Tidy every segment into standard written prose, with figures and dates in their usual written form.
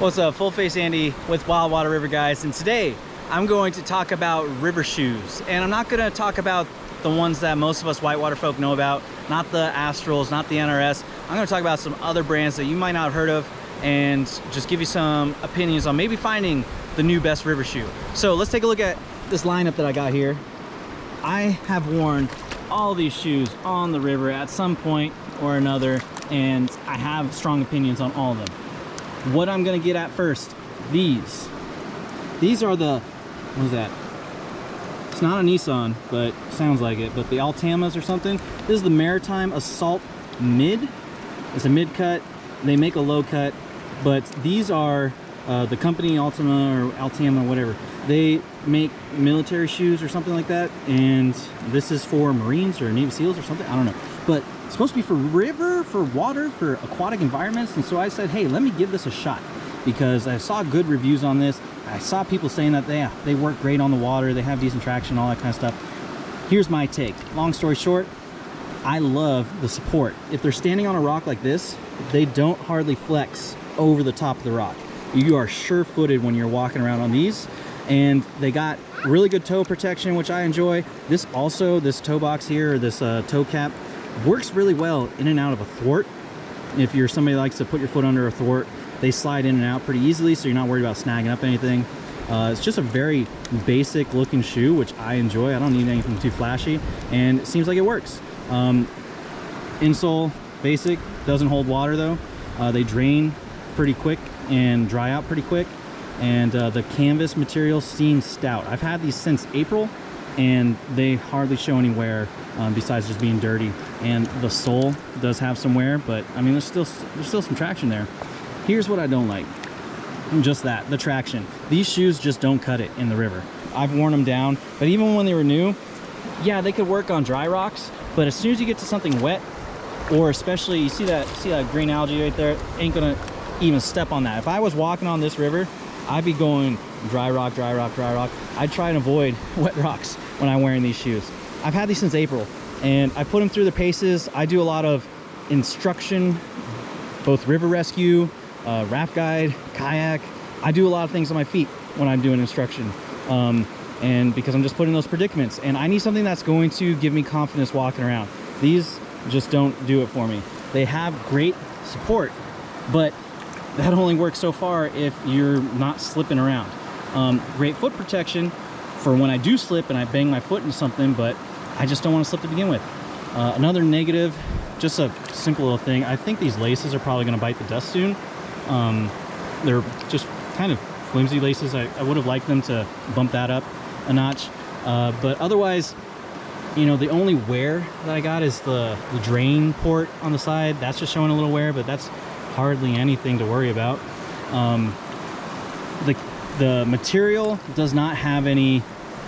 What's up, Full Face Andy with Wild Water River Guys, and today I'm going to talk about river shoes. And I'm not going to talk about the ones that most of us whitewater folk know about, not the Astrals, not the NRS. I'm going to talk about some other brands that you might not have heard of and just give you some opinions on maybe finding the new best river shoe. So let's take a look at this lineup that I got here. I have worn all these shoes on the river at some point or another, and I have strong opinions on all of them. What I'm gonna get at first, these are the, what is that? It's not a Nissan, but sounds like it, but the Altamas or something. This is the Maritime Assault Mid. It's a mid cut. They make a low cut, but these are the company Altama or Altama, whatever. They make military shoes or something like that, and this is for Marines or Navy SEALs or something, I don't know. But it's supposed to be for river, for water, for aquatic environments, and so I said, hey, let me give this a shot, because I saw good reviews on this. I saw people saying that they work great on the water, they have decent traction, all that kind of stuff. Here's my take. Long story short, I love the support. If they're standing on a rock like this, they don't hardly flex over the top of the rock. You are sure-footed when you're walking around on these, and they got really good toe protection, which I enjoy. This toe box here, or this toe cap, works really well in and out of a thwart. If you're somebody that likes to put your foot under a thwart, they slide in and out pretty easily, so you're not worried about snagging up anything. It's just a very basic looking shoe, which I enjoy. I don't need anything too flashy, and it seems like it works. Insole, basic, doesn't hold water though. They drain pretty quick and dry out pretty quick, and the canvas material seems stout. I've had these since April, and they hardly show any wear besides just being dirty. And the sole does have some wear, but I mean, there's still some traction there. Here's what I don't like, just that, the traction. These shoes just don't cut it in the river. I've worn them down, but even when they were new, yeah, they could work on dry rocks, but as soon as you get to something wet, or especially you see that green algae right there, ain't gonna even step on that. If I was walking on this river, I'd be going dry rock, dry rock, dry rock. I'd try and avoid wet rocks when I'm wearing these shoes. I've had these since April, and I put them through the paces. I do a lot of instruction, both river rescue, raft guide, kayak. I do a lot of things on my feet when I'm doing instruction, and because I'm just put in those predicaments, and I need something that's going to give me confidence walking around. These just don't do it for me. They have great support, but that only works so far if you're not slipping around. Great foot protection for when I do slip and I bang my foot into something, but I just don't want to slip to begin with. Another negative, just a simple little thing, I think these laces are probably going to bite the dust soon. They're just kind of flimsy laces. I would have liked them to bump that up a notch, but otherwise, you know, the only wear that I got is the drain port on the side. That's just showing a little wear, but that's hardly anything to worry about. The material does not have any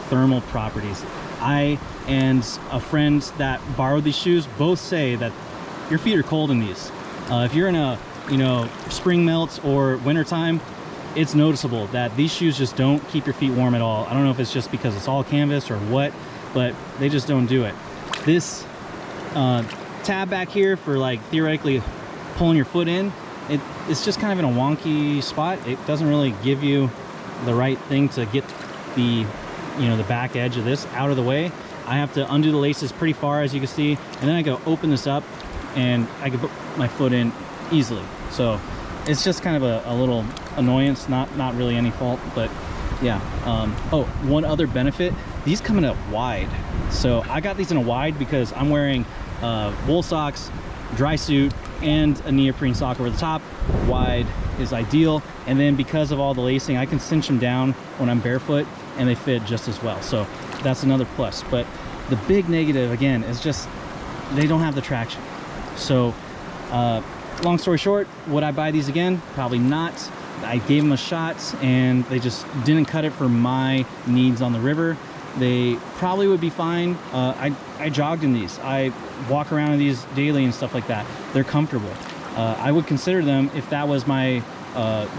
thermal properties. I and a friend that borrowed these shoes both say that your feet are cold in these. If you're in a, you know, spring melts or wintertime, it's noticeable that these shoes just don't keep your feet warm at all. I don't know if it's just because it's all canvas or what, but they just don't do it. This tab back here for like theoretically pulling your foot in, it's just kind of in a wonky spot. It doesn't really give you the right thing to get the, you know, the back edge of this out of the way. I have to undo the laces pretty far, as you can see, and then I go open this up and I can put my foot in easily. So it's just kind of a little annoyance, not really any fault, but yeah. Oh, one other benefit, these come in a wide. So I got these in a wide because I'm wearing wool socks, dry suit, and a neoprene sock over the top. Wide is ideal, and then because of all the lacing, I can cinch them down when I'm barefoot and they fit just as well. So that's another plus. But the big negative, again, is just they don't have the traction. So long story short, would I buy these again? Probably not. I gave them a shot and they just didn't cut it for my needs on the river. They probably would be fine. I jogged in these. I walk around in these daily and stuff like that. They're comfortable. I would consider them if that was my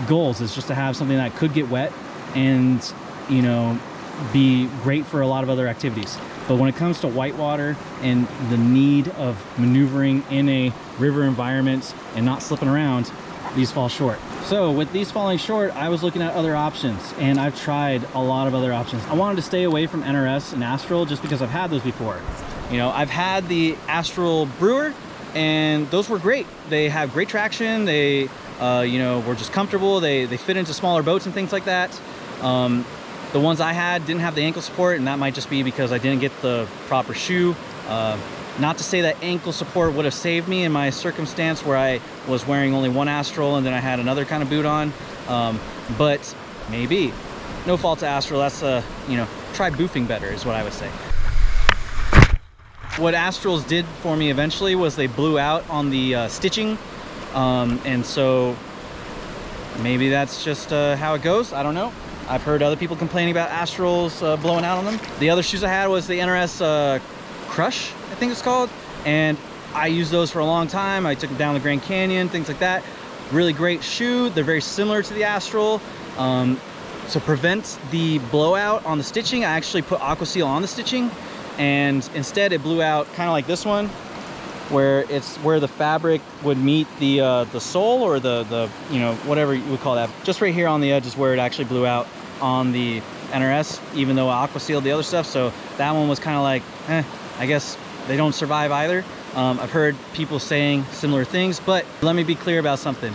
goals, is just to have something that could get wet and, you know, be great for a lot of other activities. But when it comes to whitewater and the need of maneuvering in a river environment and not slipping around, these fall short. So with these falling short, I was looking at other options, and I've tried a lot of other options. I wanted to stay away from NRS and Astral just because I've had those before. You know, I've had the Astral Brewer, and those were great. They have great traction. They, you know, were just comfortable. They fit into smaller boats and things like that. The ones I had didn't have the ankle support, and that might just be because I didn't get the proper shoe. Not to say that ankle support would have saved me in my circumstance where I was wearing only one Astral and then I had another kind of boot on, but maybe. No fault to Astral. That's you know, try boofing better is what I would say. What Astrals did for me eventually was they blew out on the stitching, and so maybe that's just how it goes. I don't know. I've heard other people complaining about Astrals blowing out on them. The other shoes I had was the NRS Crush, I think it's called, and I used those for a long time. I took them down the Grand Canyon, things like that. Really great shoe. They're very similar to the Astral. To prevent the blowout on the stitching, I actually put Aqua Seal on the stitching, and instead it blew out kind of like this one, where it's where the fabric would meet the sole, or the you know, whatever you would call that. Just right here on the edge is where it actually blew out on the NRS, even though I Aqua Sealed the other stuff. So that one was kind of like, I guess they don't survive either. I've heard people saying similar things, but let me be clear about something.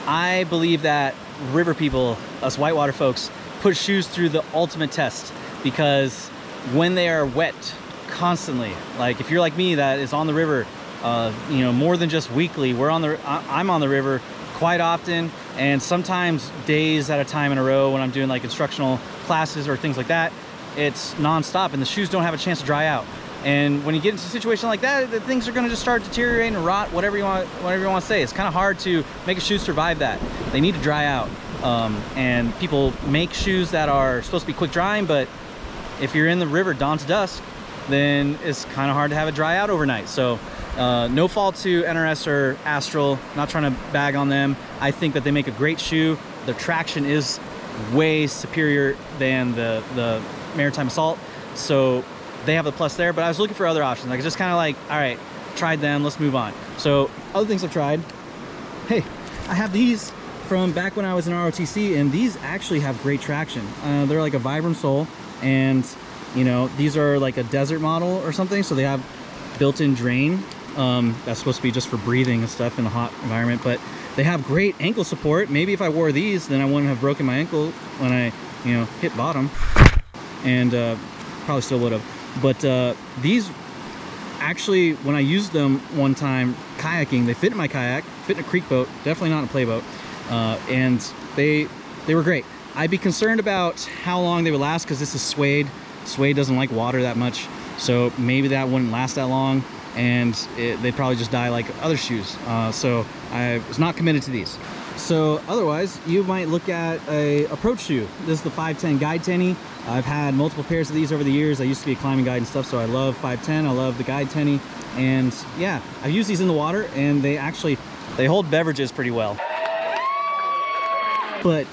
I believe that river people, us whitewater folks, put shoes through the ultimate test, because when they are wet constantly, like if you're like me that is on the river, you know, more than just weekly, I'm on the river quite often, and sometimes days at a time in a row when I'm doing like instructional classes or things like that. It's non-stop, and the shoes don't have a chance to dry out. And when you get into a situation like that, the things are going to just start deteriorating and rot, whatever you want to say. It's kind of hard to make a shoe survive that. They need to dry out. And people make shoes that are supposed to be quick drying, but if you're in the river dawn to dusk, then it's kind of hard to have it dry out overnight. So no fault to NRS or Astral, not trying to bag on them. I think that they make a great shoe. The traction is way superior than the Maritime Assault, so they have the plus there. But I was looking for other options. Like, just kind of like, all right, tried them, let's move on. So other things I've tried, hey, I have these from back when I was in ROTC, and these actually have great traction. They're like a Vibram sole, and you know, these are like a desert model or something, so they have built-in drain. That's supposed to be just for breathing and stuff in a hot environment, but they have great ankle support. Maybe if I wore these, then I wouldn't have broken my ankle when I, you know, hit bottom, and probably still would have. But these actually, when I used them one time kayaking, they fit in my kayak, fit in a creek boat, definitely not in a play boat, and they were great. I'd be concerned about how long they would last, because this is suede. Suede doesn't like water that much, so maybe that wouldn't last that long, and they'd probably just die like other shoes. So I was not committed to these. So otherwise, you might look at a approach shoe. This is the 510 Guide Tennie. I've had multiple pairs of these over the years. I used to be a climbing guide and stuff, so I love 510. I love the Guide Tennie, and yeah, I've used these in the water, and they hold beverages pretty well. But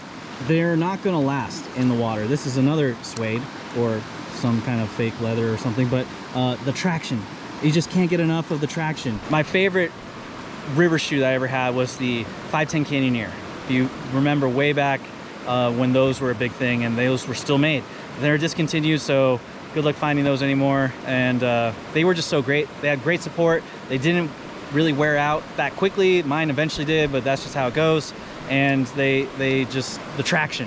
they're not going to last in the water. This is another suede or some kind of fake leather or something, but the traction, you just can't get enough of the traction. My favorite river shoe that I ever had was the 510 Canyoneer. If you remember way back when those were a big thing, and those were still made. They're discontinued, so good luck finding those anymore. And they were just so great. They had great support. They didn't really wear out that quickly. Mine eventually did, but that's just how it goes. And the traction,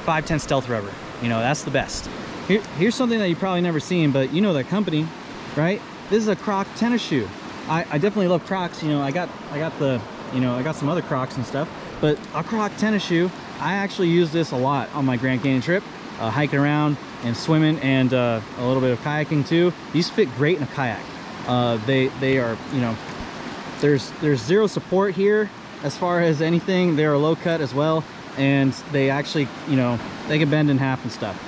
510 Stealth Rubber, you know, that's the best. Here's something that you've probably never seen, but you know that company, right? This is a Croc tennis shoe. I definitely love Crocs. You know, I got some other Crocs and stuff, but a Croc tennis shoe, I actually use this a lot on my Grand Canyon trip, hiking around and swimming, and a little bit of kayaking too. These fit great in a kayak. They are, you know, there's zero support here as far as anything. They're a low cut as well, and they actually, you know, they can bend in half and stuff.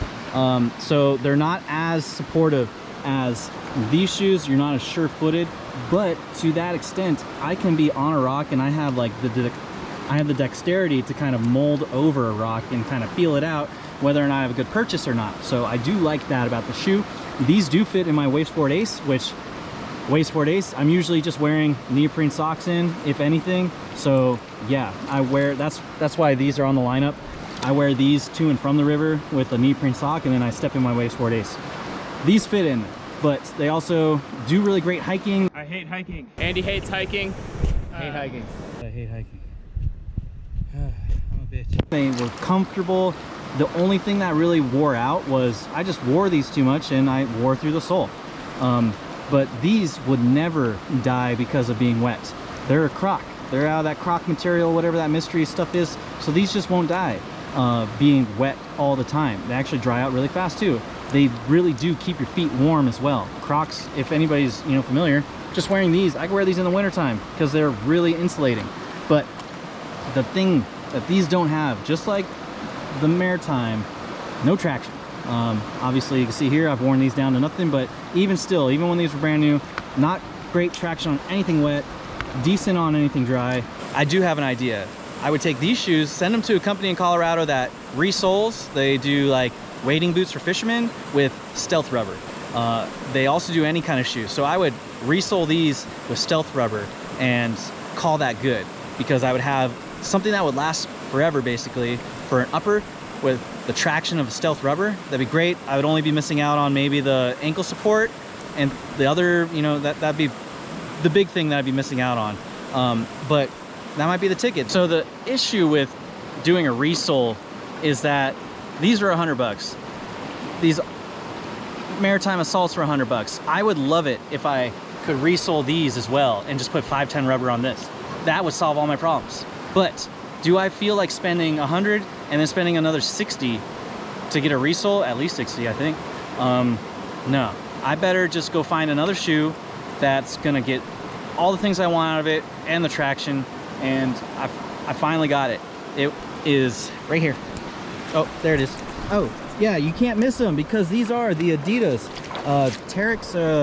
So they're not as supportive as these shoes. You're not as sure-footed, but to that extent, I can be on a rock, and I have like I have the dexterity to kind of mold over a rock and kind of feel it out whether or not I have a good purchase or not. So I do like that about the shoe. These do fit in my Wave Sport Ace, which Waste Sport Ace, I'm usually just wearing neoprene socks in, if anything. So yeah, I wear, that's why these are on the lineup. I wear these to and from the river with a neoprene sock, and then I step in my Waste Sport Ace. These fit in, but they also do really great hiking. I hate hiking. Andy hates hiking. I hate hiking. I hate hiking. I'm a bitch. They were comfortable. The only thing that really wore out was I just wore these too much and I wore through the sole. But these would never die because of being wet. They're a Croc. They're out of that Croc material, whatever that mystery stuff is. So these just won't die being wet all the time. They actually dry out really fast too. They really do keep your feet warm as well. Crocs, if anybody's familiar, just wearing these, I can wear these in the wintertime because they're really insulating. But the thing that these don't have, just like the Maritime, no traction. Obviously you can see here I've worn these down to nothing, but even still, even when these were brand new, not great traction on anything wet, decent on anything dry. I do have an idea. I would take these shoes, send them to a company in Colorado that resoles. They do like wading boots for fishermen with stealth rubber. They also do any kind of shoe. So I would resole these with stealth rubber and call that good, because I would have something that would last forever basically for an upper with the traction of stealth rubber. That'd be great. I would only be missing out on maybe the ankle support, and the other, that'd be the big thing that I'd be missing out on. But that might be the ticket. So the issue with doing a resole is that these are $100. These Maritime Assaults were $100. I would love it if I could resole these as well and just put 510 rubber on this. That would solve all my problems. But do I feel like spending 100 and then spending another 60 to get a resole? At least 60, I think. No, I better just go find another shoe that's gonna get all the things I want out of it and the traction. And I finally got it. It is right here. Oh, there it is. Oh, yeah, you can't miss them because these are the Adidas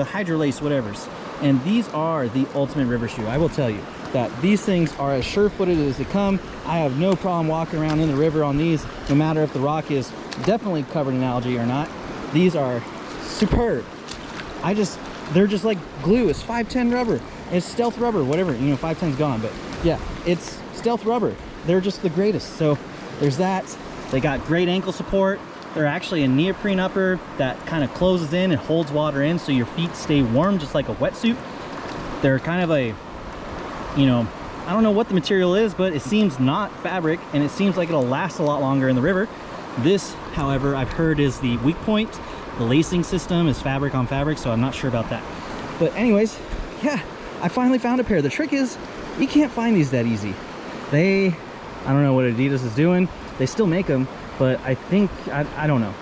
Hydro-Lace whatevers. And these are the ultimate river shoe. I will tell you that these things are as sure-footed as they come. I have no problem walking around in the river on these, no matter if the rock is definitely covered in algae or not. These are superb. They're just like glue. It's 510 rubber. It's stealth rubber, whatever. 510's gone, but yeah, it's stealth rubber. They're just the greatest. So there's that. They got great ankle support. They're actually a neoprene upper that kind of closes in and holds water in so your feet stay warm, just like a wetsuit. They're kind of a, I don't know what the material is, but it seems not fabric, and it seems like it'll last a lot longer in the river. This, however, I've heard is the weak point. The lacing system is fabric on fabric, so I'm not sure about that. But anyways, yeah, I finally found a pair. The trick is, you can't find these that easy. I don't know what Adidas is doing. They still make them, but I think, I don't know.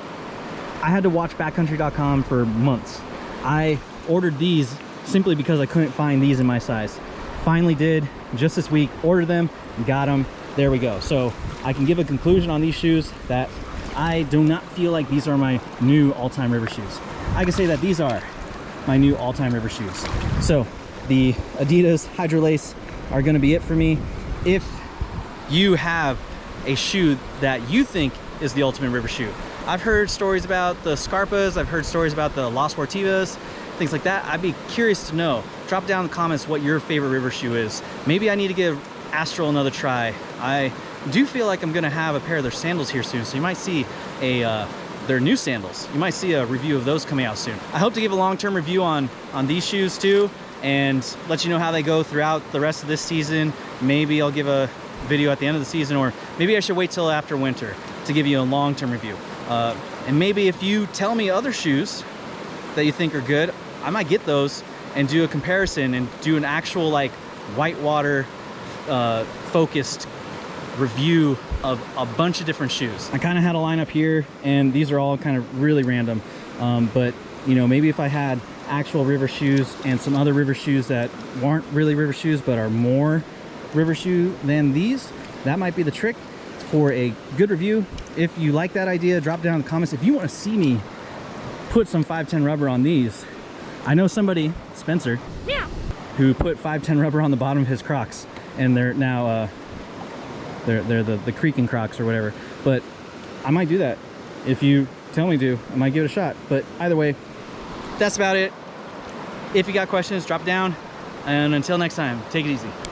I had to watch backcountry.com for months. I ordered these simply because I couldn't find these in my size. Finally did, just this week, ordered them, got them, there we go. So I can give a conclusion on these shoes that I do not feel like these are my new all-time river shoes. I can say that these are my new all-time river shoes. So the Adidas Hydro-Lace are gonna be it for me. If you have a shoe that you think is the ultimate river shoe, I've heard stories about the Scarpas, I've heard stories about the La Sportivas, things like that. I'd be curious to know. Drop down in the comments what your favorite river shoe is. Maybe I need to give Astral another try. I do feel like I'm gonna have a pair of their sandals here soon, so you might see their new sandals. You might see a review of those coming out soon. I hope to give a long-term review on these shoes too, and let you know how they go throughout the rest of this season. Maybe I'll give a video at the end of the season, or maybe I should wait till after winter to give you a long-term review. And maybe if you tell me other shoes that you think are good, I might get those and do a comparison and do an actual like whitewater focused review of a bunch of different shoes. I kind of had a lineup here, and these are all kind of really random, but maybe if I had actual river shoes and some other river shoes that weren't really river shoes but are more river shoe than these, that might be the trick for a good review. If you like that idea, drop down in the comments. If you want to see me put some 510 rubber on these, I know somebody, Spencer, yeah, who put 510 rubber on the bottom of his Crocs, and they're now they're the creaking Crocs or whatever. But I might do that. If you tell me to, I might give it a shot. But either way, that's about it. If you got questions, drop it down. And until next time, take it easy.